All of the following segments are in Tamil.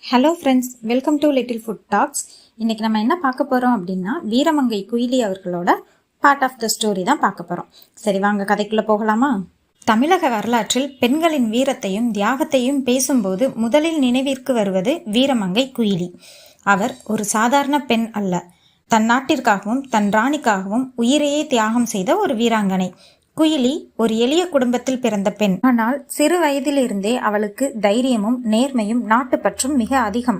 Hello friends, welcome to little food talks. இன்னைக்கு நம்ம என்ன பார்க்க போறோம் அப்படின்னா, வீரமங்கை குயிலி அவர்களோட பார்ட் ஆஃப் த ஸ்டோரி தான் பார்க்க போறோம். சரி, வாங்க கதைக்குள்ள போகலாமா? தமிழக வரலாற்றில் பெண்களின் வீரத்தையும் தியாகத்தையும் பேசும்போது முதலில் நினைவிற்கு வருவது வீரமங்கை குயிலி. அவர் ஒரு சாதாரண பெண் அல்ல, தன் நாட்டிற்காகவும் தன் ராணிக்காகவும் உயிரையே தியாகம் செய்த ஒரு வீராங்கனை. குயிலி ஒரு எளிய குடும்பத்தில் பிறந்த பெண். ஆனால் சிறு வயதிலிருந்தே அவளுக்கு தைரியமும் நேர்மையும் நாட்டுப்பற்றும் மிக அதிகம்.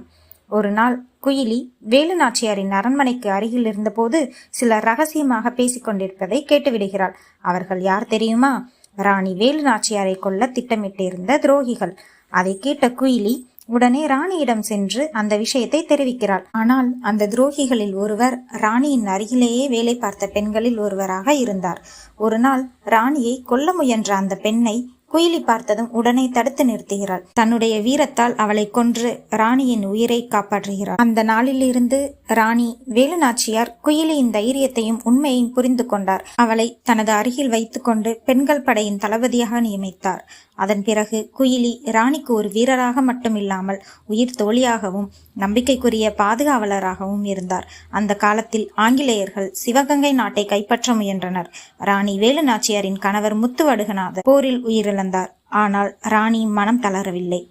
ஒரு நாள் குயிலி வேலு நாச்சியாரின் அரண்மனைக்கு அருகில் இருந்தபோது சிலர் ரகசியமாக பேசிக் கொண்டிருப்பதை கேட்டுவிடுகிறாள். அவர்கள் யார் தெரியுமா? ராணி வேலு நாச்சியாரை கொல்ல திட்டமிட்டிருந்த துரோகிகள். அதை கேட்ட குயிலி உடனே ராணியிடம் சென்று அந்த விஷயத்தை தெரிவிக்கிறாள். ஆனால் அந்த துரோகிகளில் ஒருவர் ராணியின் அருகிலேயே வேலை பார்த்த பெண்களில் ஒருவராக இருந்தார். ஒரு நாள் ராணியை கொல்ல முயன்ற அந்த பெண்ணை குயிலி பார்த்ததும் உடனே தடுத்து நிறுத்துகிறாள். தன்னுடைய வீரத்தால் அவளை கொன்று ராணியின் உயிரை காப்பாற்றுகிறாள். அந்த நாளிலிருந்து ராணி வேலு நாச்சியார் குயிலியின் தைரியத்தையும் உண்மையையும் புரிந்து கொண்டார். அவளை தனது அருகில் வைத்துக்கொண்டு பெண்கள் படையின் தளபதியாக நியமித்தார். அதன் பிறகு குயிலி ராணிக்கு ஒரு வீரராக மட்டுமில்லாமல் உயிர் தோழியாகவும் நம்பிக்கைக்குரிய பாதுகாவலராகவும் இருந்தார். அந்த காலத்தில் ஆங்கிலேயர்கள் சிவகங்கை நாட்டை கைப்பற்ற முயன்றனர். ராணி வேலு நாச்சியாரின் கணவர் முத்துவடுகநாதர் போரில் உயிரிழந்தார். ஆனால் ராணி மனம் தளரவில்லை.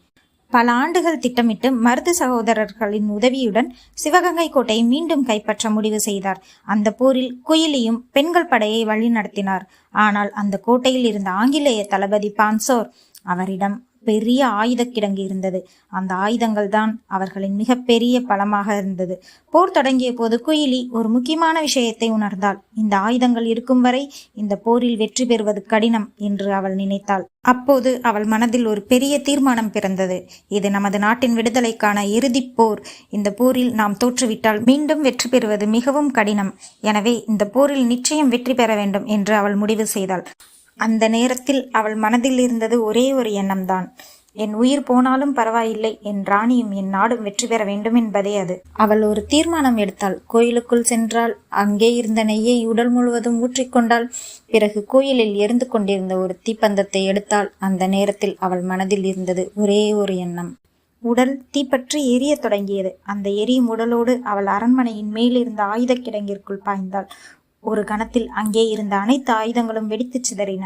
பல ஆண்டுகள் திட்டமிட்டு மருது சகோதரர்களின் உதவியுடன் சிவகங்கை கோட்டையை மீண்டும் கைப்பற்ற முடிவு செய்தார். அந்த போரில் குயிலியும் பெண்கள் படையை வழிநடத்தினார். ஆனால் அந்த கோட்டையில் இருந்த ஆங்கிலேய தளபதி பான்சோர், அவரிடம் பெரிய ஆயுத கிடங்கு இருந்தது. அந்த ஆயுதங்கள் தான் அவர்களின் மிகப்பெரிய பலமாக இருந்தது. போர் தொடங்கிய போது குயிலி ஒரு முக்கியமான விஷயத்தை உணர்ந்தாள். இந்த ஆயுதங்கள் இருக்கும் வரை இந்த போரில் வெற்றி பெறுவது கடினம் என்று அவள் நினைத்தாள். அப்போது அவள் மனதில் ஒரு பெரிய தீர்மானம் பிறந்தது. இது நமது நாட்டின் விடுதலைக்கான இறுதிப் போர். இந்த போரில் நாம் தோற்றுவிட்டால் மீண்டும் வெற்றி பெறுவது மிகவும் கடினம். எனவே இந்த போரில் நிச்சயம் வெற்றி பெற வேண்டும் என்று அவள் முடிவு செய்தாள். அந்த நேரத்தில் அவள் மனதில் இருந்தது ஒரே ஒரு எண்ணம்தான். என் உயிர் போனாலும் பரவாயில்லை, என் ராணியும் என் நாடும் வெற்றி பெற வேண்டும் என்பதே அது. அவள் ஒரு தீர்மானம் எடுத்தாள். கோயிலுக்குள் சென்றாள். அங்கே இருந்த நெய்யை உடல் முழுவதும் ஊற்றிக்கொண்டாள். பிறகு கோயிலில் எரிந்து கொண்டிருந்த ஒரு தீப்பந்தத்தை எடுத்தாள். அந்த நேரத்தில் அவள் மனதில் இருந்தது ஒரே ஒரு எண்ணம். உடல் தீப்பற்றி எரிய தொடங்கியது. அந்த எரியும் உடலோடு அவள் அரண்மனையின் மேலிருந்த ஆயுத கிடங்கிற்குள் பாய்ந்தாள். ஒரு கணத்தில் அங்கே இருந்த அனைத்து ஆயுதங்களும் வெடித்து சிதறின.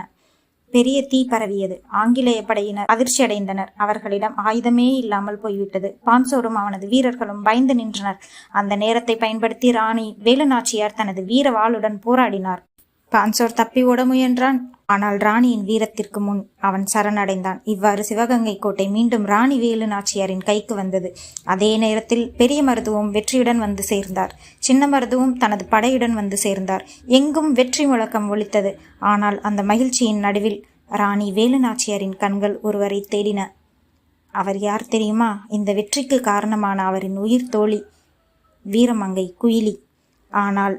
பெரிய தீ பரவியது. ஆங்கிலேய படையினர் அதிர்ச்சி அடைந்தனர். அவர்களிடம் ஆயுதமே இல்லாமல் போய்விட்டது. பான்சோரும் அவனது வீரர்களும் பயந்து நின்றனர். அந்த நேரத்தை பயன்படுத்தி ராணி வேலு நாச்சியார் தனது வீர வாளுடன் போராடினார். பான்சோர் தப்பி ஓட முயன்றான். ஆனால் ராணியின் வீரத்திற்கு முன் அவன் சரணடைந்தான். இவ்வாறு சிவகங்கை கோட்டை மீண்டும் ராணி வேலு நாச்சியாரின் கைக்கு வந்தது. அதே நேரத்தில் பெரிய மருதுவும் வெற்றியுடன் வந்து சேர்ந்தார். சின்ன மருதுவும் தனது படையுடன் வந்து சேர்ந்தார். எங்கும் வெற்றி முழக்கம் ஒலித்தது. ஆனால் அந்த மகிழ்ச்சியின் நடுவில் ராணி வேலு நாச்சியாரின் கண்கள் ஒருவரை தேடின. அவர் யார் தெரியுமா? இந்த வெற்றிக்கு காரணமான அவரின் உயிர் தோழி வீரமங்கை குயிலி. ஆனால்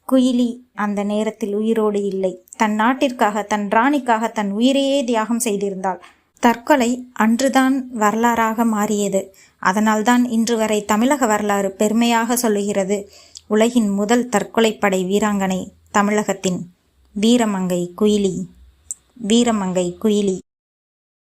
குயிலி அந்த நேரத்தில் உயிரோடு இல்லை. தன் நாட்டிற்காக, தன் ராணிக்காக தன் உயிரையே தியாகம் செய்திருந்தாள். தற்கொலை அன்றுதான் வரலாறாக மாறியது. அதனால்தான் இன்று வரை தமிழக வரலாறு பெருமையாக சொல்லுகிறது, உலகின் முதல் தற்கொலைப்படை வீராங்கனை தமிழகத்தின் வீரமங்கை குயிலி. வீரமங்கை குயிலி.